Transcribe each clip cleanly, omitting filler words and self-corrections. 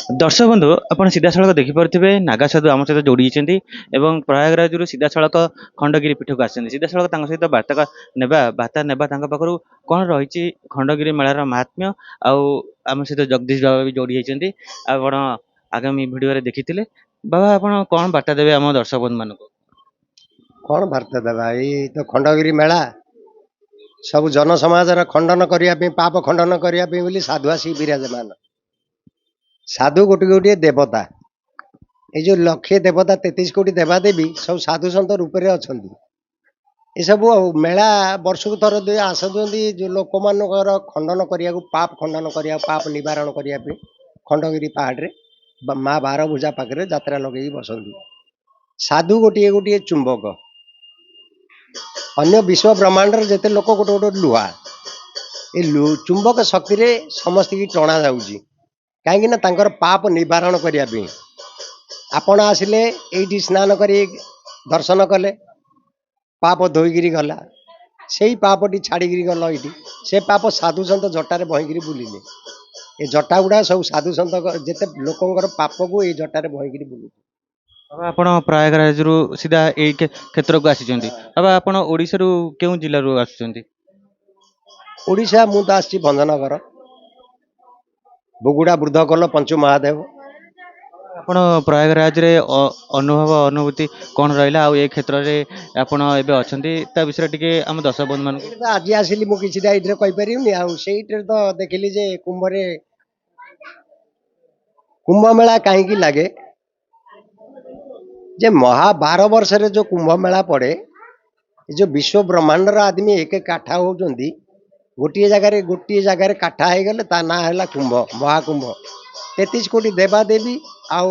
दर्शक बंधु आपण सीधा सड़क देखिपे नागा साधु आम सहित जोड़ी एवं प्रयागराज सीधा सड़क खंडगिरी पीठ को आसते सीधा सड़क सहित वार्ता बार्ता पाखु कौन रही खंडगिरी मेलार महात्म्य आम सहित जगदीश बाबा भी जोड़ी होती आप आगामी भिडियो देखी बाबा आप कौन बार्ता देवे आम दर्शक बंधु मान कौन वार्ता देवा ये तो खंडगिरी मेला सब जन समाज खंडन करने पाप खंडन करने साधु आसी विराजमान साधु गोटे गोटे देवता ये जो लक्षे देवता 33 कोटी देवादेवी सब साधु सन्त रूप में अच्छा ये सब मेला वर्ष को थर दुई आसुँच जो लोक मान खंडन करने पाप खंडन करने पाप निवारण करने खंडगिरी पहाड़ माँ बार भुजा पाखे जात्रा लगे बसती साधु गोटे गोटे चुंबक अन्य विश्व ब्रह्मांड जिते लोक गोटे गोटे लुहा ये चुंबक शक्ति समस्त की टणा जाऊँगी कहीं पाप निवारण करने आपण आसिले ये स्नान कर दर्शन कले पाप धोईकी गला से पापटी छाड़ी गल ये से पाप साधु सन्त जटार बहीकि बुलिले ये जटा गुड़ा सब साधु सन्त जिते लोकंर पाप को ये जटार बहीकि बुलू बाबा आप प्रयागराज सीधा यही क्षेत्र को आसी बाबा आप ओडिशा क्यों जिले आसुँच ओडिशा मु तो आसी भंजनगर बुगुड़ा वृद्ध कल पंचु महादेव आपण प्रयागराज रे अनुभव अनुभूति कौन रहा आ क्षेत्र में आपण अच्छा विषय टी आम दर्शक बंधु मान आज आसिली मुझे कहीपरि आईटे तो देखिली जे कुंभरे कुंभ मेला कहीं लगे जे महा 12 वर्ष रे जो कुंभ मेला पड़े जो विश्व ब्रह्मांड आदमी एक काठा होती गोटे जगार काठा हो गले ता ना है कुंभ महाकुंभ 33 कोटी देवादेवी आउ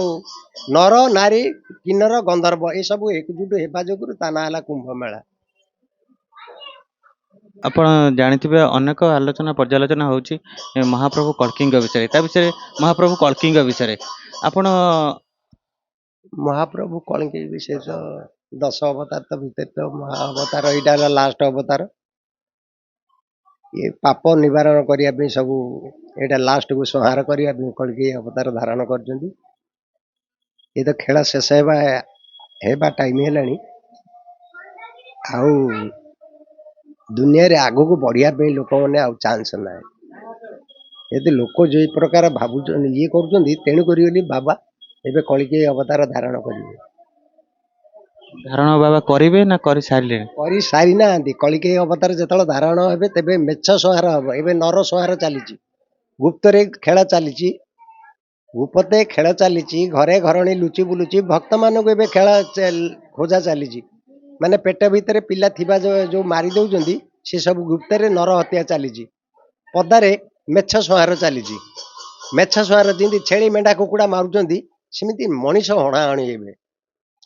नर नारी किन्नर गंधर्व ये सब एकजुट होगा जो ता ना है कुंभ मेला आपण जानी अनेक आलोचना पर्यालोचना होची महाप्रभु कल्की विषय विषय महाप्रभु कल्की विषय आपण महाप्रभु कल्की विषय तो 10 अवतार तो भीतर तो महाअवतार यहाँ लास्ट अवतार ये पाप निवारण करने सब यहाँ लास्ट को संहार करने कल्की अवतार धारण कर ये तो खेल शेष होगा टाइम है दुनिया रे आगो को बढ़िया लोक मैंने चांस ना यदि लोक जो प्रकार भावुं ये कर तेणुक बाबा एवं कल्की अवतार धारण करेंगे धारण बाबा करेंगे ना कर सारी ना कल्की अवतार जो धारण हे तेज मेछ संहार हम एवं नर संहार चली गुप्त खेल चली गुप्ते खेल चली घरे घरणी लुचि बुलुची भक्त मानक खेल खोजा चली माने पेट भितर पिला थिबा जो मारी दौरान सी सब गुप्त नर हत्या चली पदारे मेछ संहार चली मेछ संहार जमी छेली मेढा कुकुड़ा मारुंट सेमती मनीष हणाहणी हे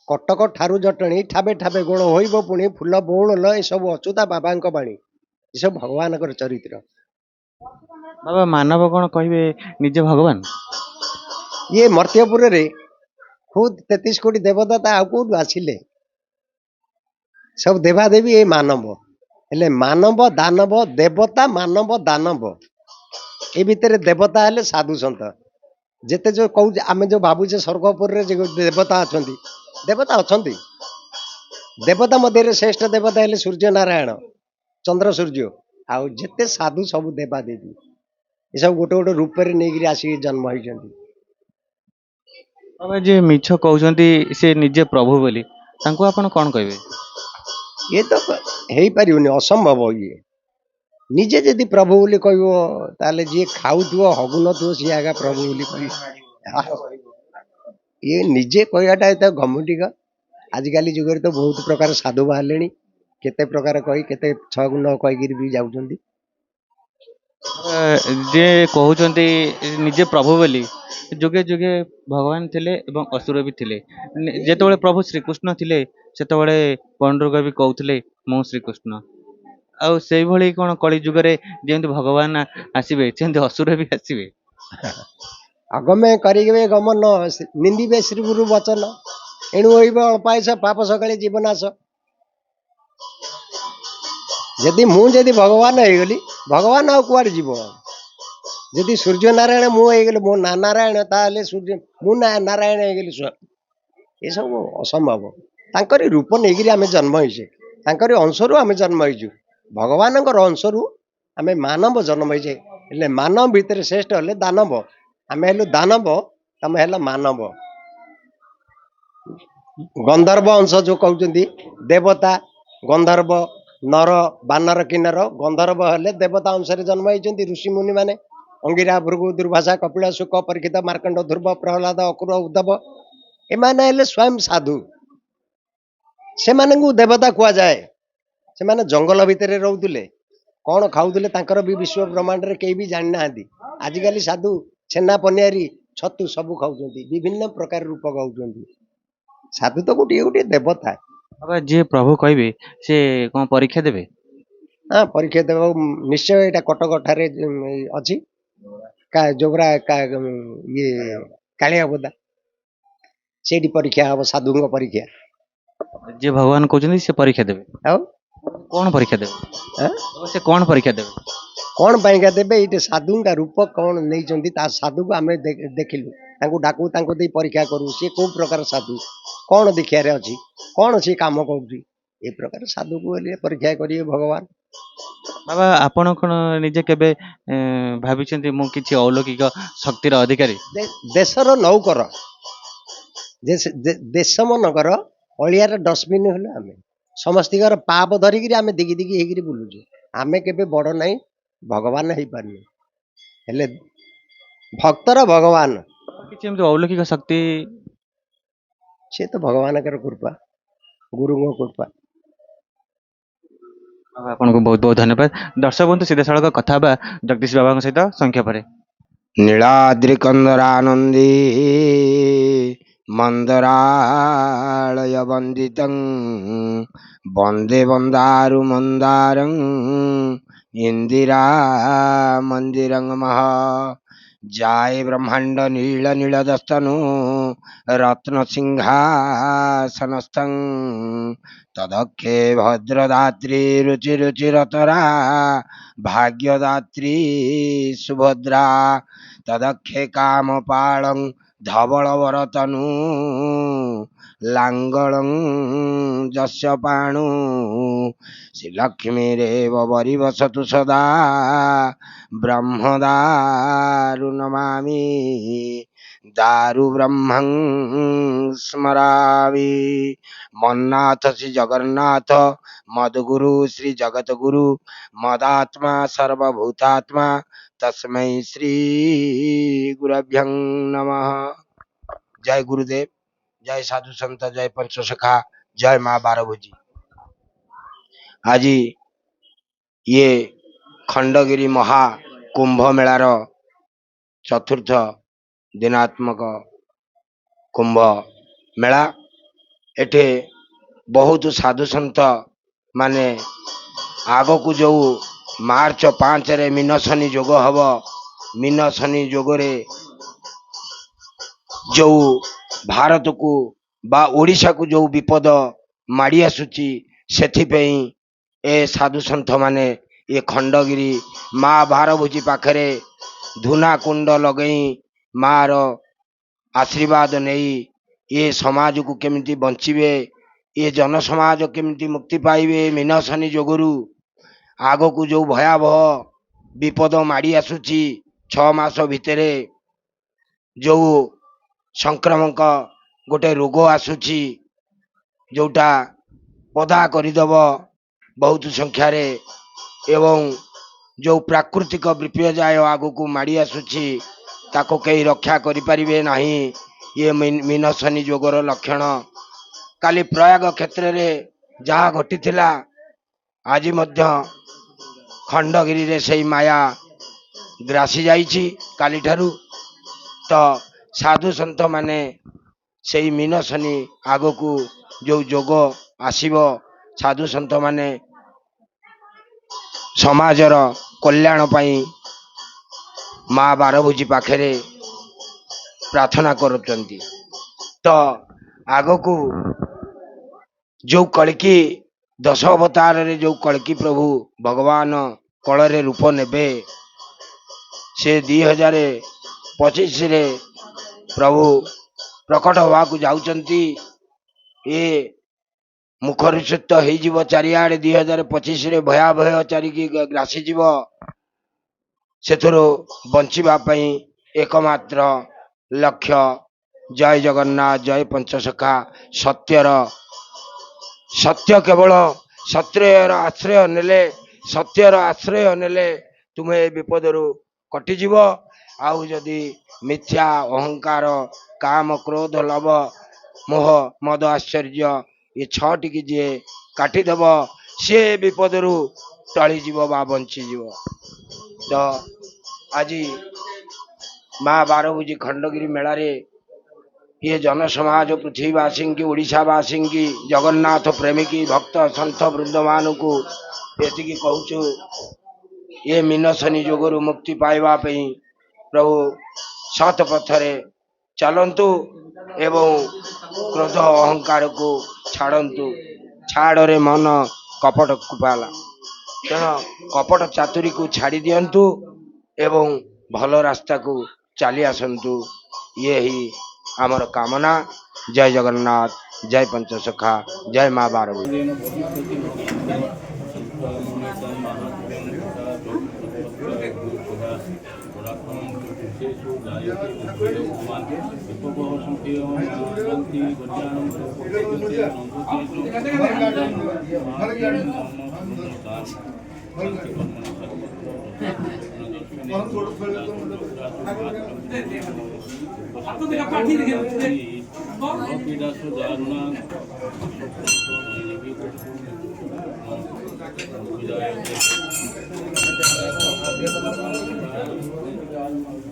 कटक ठारू जटणी ठाबे ठाबे गुण हो पुणी फूल बौल ये सब अच्युता बाबा बाणी ये सब भगवान चरित्र बाबा मानव कौन कहे निजे भगवान ये मर्त्यपुर रे खुद 33 कोटी देवता कौटू आसिले सब देवादेवी ये मानव हेले मानव दानव देवता मानव दानव ये भितर देवता हेले साधु सन्त जेते जो कहू आम जो भावुचे स्वर्गपुर रे देवता अच्छा देवता अच्छा देवता मध्य श्रेष्ठ देवता हेले सूर्य नारायण चंद्र सूर्य आउ जेते साधु सब देवादेवी ये सब गोटे गोटे रूप में नहीं आसिक जन्म होती बाबा जे मिछ कहते से निजे प्रभु बोली तांको आपण कौन कहे ये तो हो पार असंभव ये निजे जदि प्रभु बोली कह जी खाऊ हगुन सी आगा प्रभु बोली कह ये निजे कहटा तो घमटिक आजिकल जुगर तो बहुत प्रकार साधु बाहर केते प्रकार कही केते छगुन कहीकि भी जाऊँ जे कहते निजे प्रभु बोली जुगे जुगे भगवान थिले एवं असुर भी थिले जेतबेले प्रभु श्रीकृष्ण थिले सेतबेले पंडुरग भी कहते मु श्रीकृष्ण आउ से भली कौन कली जुगरे जेमती भगवान आसबे सेमती असुर भी आसबे अगमे करेंगे गमन निंदिबे श्री गुरु वचन एणु अल्पायस पाप सकाले जीवनाश यदि मुझे भगवान हो गली भगवान आ कुआड़े जीव ଯଦି ସୂର୍ଯ୍ୟ ନାରାୟଣ ମୁଁ ହେଇଗଲି, ମୋ ନା ନାରାୟଣ, ତାହେଲେ ସୂର୍ଯ୍ୟ ମୁଁ ନାରାୟଣ ହେଇଗଲି ଏସବୁ ଅସମ୍ଭବ। ତାଙ୍କରି ରୂପ ନେଇକିରି ଆମେ ଜନ୍ମ ହେଇଛେ, ତାଙ୍କରି ଅଂଶରୁ ଆମେ ଜନ୍ମ ହେଇଛୁ, ଭଗବାନଙ୍କର ଅଂଶରୁ ଆମେ ମାନବ ଜନ୍ମ ହେଇଛେ। ହେଲେ ମାନବ ଭିତରେ ଶ୍ରେଷ୍ଠ ହେଲେ ଦାନବ, ଆମେ ହେଲୁ ଦାନବ, ତମେ ହେଲ ମାନବ। ଗନ୍ଧର୍ବ ଅଂଶ ଯୋଉ କହୁଛନ୍ତି, ଦେବତା, ଗନ୍ଧର୍ବ, ନର, ବାନର କିନ୍ନର। ଗନ୍ଧର୍ବ ହେଲେ ଦେବତା ଅଂଶରେ ଜନ୍ମ ହେଇଛନ୍ତି ଋଷିମୁନି ମାନେ, ଅଙ୍ଗିରା, ଭୃଗୁ, ଦୁର୍ଭାଷା, କପିଳ, ଶୁକ, ପରୀକ୍ଷିତ, ମାର୍କଣ୍ଡ, ଧ୍ରୁବ, ପ୍ରହ୍ଲାଦ, ଅକୁର, ଉଦ୍ଧବ। ଏମାନେ ହେଲେ ସ୍ୱୟଂ ସାଧୁ, ସେମାନଙ୍କୁ ଦେବତା କୁହାଯାଏ। ସେମାନେ ଜଙ୍ଗଲ ଭିତରେ ରହୁଥିଲେ, କଣ ଖାଉଥିଲେ ତାଙ୍କର ବି ବିଶ୍ୱ ବ୍ରହ୍ମାଣ୍ଡରେ କେହି ବି ଜାଣିନାହାନ୍ତି। ଆଜିକାଲି ସାଧୁ ଛେନା, ପନିଆରୀ, ଛତୁ ସବୁ ଖାଉଛନ୍ତି, ବିଭିନ୍ନ ପ୍ରକାର ରୂପ ଖାଉଛନ୍ତି। ସାଧୁ ତ ଗୋଟିଏ ଗୋଟିଏ ଦେବତା। ବାବା ଯିଏ ପ୍ରଭୁ କହିବେ ସେ କଣ ପରୀକ୍ଷା ଦେବେ? ହଁ, ପରୀକ୍ଷା ଦେବାକୁ ନିଶ୍ଚୟ। ଏଇଟା କଟକ ଠାରେ ଅଛି, ଯୋଉଗୁରା ଇଏ କାଳିଆ ବୋଦା, ସେଇଠି ପରୀକ୍ଷା ହବ, ସାଧୁଙ୍କ ପରୀକ୍ଷା। ଯିଏ ଭଗବାନ କହୁଛନ୍ତି ସେ ପରୀକ୍ଷା ଦେବେ। ଆଉ କଣ ପରୀକ୍ଷା ଦେବେ? ଆଁ? ବାବା, ସେ କଣ ପରୀକ୍ଷା ଦେବେ? କଣ ପାଇଁକା ଦେବେ? ଏଇଠି ସାଧୁଙ୍କା ରୂପ କଣ ନେଇଛନ୍ତି, ତା ସାଧୁକୁ ଆମେ ଦେଖିଲୁ, ତାଙ୍କୁ ଡାକୁ, ତାଙ୍କୁ ଦେଇ ପରୀକ୍ଷା କରୁ, ସିଏ କୋଉ ପ୍ରକାର ସାଧୁ, କଣ ଦୀକ୍ଷାରେ ଅଛି, କଣ ସିଏ କାମ କରୁଛି, ଏ ପ୍ରକାର ସାଧୁକୁ ହେଲେ ପରୀକ୍ଷା କରିବେ ଭଗବାନ। ବାବା ଆପଣ କଣ ନିଜେ କେବେ ଭାବିଛନ୍ତି ମୁଁ କିଛି ଅଲୌକିକ ଶକ୍ତିର ଅଧିକାରୀ? ଦେଶର ନୌକର, ଦେଶ ମନକର ଅଳିଆର ଡଷ୍ଟବିନ୍ ହେଲେ ଆମେ ସମସ୍ତଙ୍କର ପାପ ଧରିକିରି ଆମେ ଦିଗି ଦିଗି ହେଇକିରି ବୁଲୁଛୁ। ଆମେ କେବେ ବଡ ନାହିଁ, ଭଗବାନ ହେଇପାରୁନି, ହେଲେ ଭକ୍ତର ଭଗବାନ କିଛି ଏମିତି ଅଲୌକିକ ଶକ୍ତି? ସେ ତ ଭଗବାନଙ୍କର କୃପା, ଗୁରୁଙ୍କ କୃପା। ବାବା, ଆପଣଙ୍କୁ ବହୁତ ବହୁତ ଧନ୍ୟବାଦ। ଦର୍ଶକ ବନ୍ଧୁ, ସିଧାସଳଖ କଥା ହେବା ଜଗଦୀଶ ବାବାଙ୍କ ସହିତ ସଂଖ୍ୟା ପରେ। ନୀଳାଦ୍ରି କନ୍ଦରାନନ୍ଦୀ ମନ୍ଦରାଳୟ ବନ୍ଦିତଂ ବନ୍ଦେ ବନ୍ଦାରୁ ମନ୍ଦାରଂ ଇନ୍ଦିରା ମନ୍ଦିରଂ ମହ ଜୟ ବ୍ରହ୍ମାଣ୍ଡ ନୀଳ ନୀଳ ଦସ୍ତନୁ ରତ୍ନ ସିଂହାସନସ୍ଥଂ ତଦକ୍ଷେ ଭଦ୍ରଦାତ୍ରୀ ରୁଚି ରୁଚିରତରା ଭାଗ୍ୟଦାତ୍ରୀ ସୁଭଦ୍ରା ତଦକ୍ଷେ କାମପାଳଂ ଧବଳବରତନୁ ଲାଙ୍ଗଳଂ ଯସ୍ୟ ପାଣୁ ଶ୍ରୀଲକ୍ଷ୍ମୀରେବ ବରିବସତୁ ସଦା ବ୍ରହ୍ମଦାରୁ ନମାମି ଦାରୁ ବ୍ରହ୍ମଂ ସ୍ମରାମି। ମନ୍ନାଥ ଶ୍ରୀ ଜଗନ୍ନାଥ ମଦଗୁରୁ ଶ୍ରୀ ଜଗତଗୁରୁ ମଦାତ୍ମା ସର୍ବଭୂତାତ୍ମା तस्मै श्री गुरुभ्यं नमः। जय गुरुदेव, जय साधु संत, जय पंचसखा, जय माँ बारभुजी। आज ये खंडगिरी महा कुंभ मेलार चतुर्थ दिनात्मक कुंभ मेला। एठे बहुत साधु संत माने आग को जो मार्च 5 रे मीनशनि जोग हब, मीनशनि जोगरे जो भारत को बा ओडिशा को जो विपद माड़ी आसुची सेथिपई ए साधु संत माने ये खंडगिरी माँ बारभुजी पाखरे धुना कुंड लगई माँ रो आशीर्वाद नहीं ये समाज को केमिति बंचिबे, ये जन समाज केमिति मुक्ति पाइबे मीनशनि जोगरू आग को जो भयावह विपद माड़ी आसुची 6 मास भितरे जो संक्रमक गोटे रोग आसुची जोटा पदा करदब बहुत संख्यार एवं जो प्राकृतिक विपर्यय आग को माड़ी आसुची ताको कहीं रक्षा करिपारिबे नाही। ये मीनशनि जोगर लक्षण काली प्रयाग क्षेत्र रे जहाँ घटिथिला आज मध्य खंडगिरी रे सही माया ग्रासी जाइछि काली ठारू। तो साधु संत माने सही मीनशनि आग को जो जोग आसीबो साधु संत माने समाजर कल्याण पाई माँ बारभुजी पाखरे प्रार्थना करुचंती। तो आग को जो कलकी 10 अवतार रे जो कलकी प्रभु भगवान कल रे रूप नेबे से 2025 रे प्रभु प्रकट हवा को जाउचंती ए मुखरित हो चारिआडे 2025 रे भयावह चारिकी ग्रासी जीव सेथुरो बंचिबा पई एकमात्र लक्ष्य जय जगन्नाथ जय पंचसखा सत्यर सत्य केवल सत्यर आश्रय नेले सत्यर आश्रय नेले तुम्हें विपदरू कटिजीव आउ जदि मिथ्या अहंकार काम क्रोध लोभ मोह मद आश्चर्य ये छटी की जी काटिदेव सी विपदरू टलीजीव बा बंचीजीव। तो आज माँ बारभुजी खंडगिरी मेला रे ये जनसमाज पृथ्वीवासी की ओडिशावासी की जगन्नाथ प्रेमी की भक्त सन्थ वृंदमान को ये कहूँ ये मीनशनि जोगरु मुक्ति पाइबा प्रभु सत पथरे चलंतु एवं क्रोध अहंकार को छाड़ंतु छाड़े मन कपट कुपाला तेना कपट चातुरी को छाड़ी दियंतु एवं भल रास्ता को चली आसंतु ये ही आमर कामना। जय जगन्नाथ जय पंचसखा जय माँ बारभुजी। Thank you.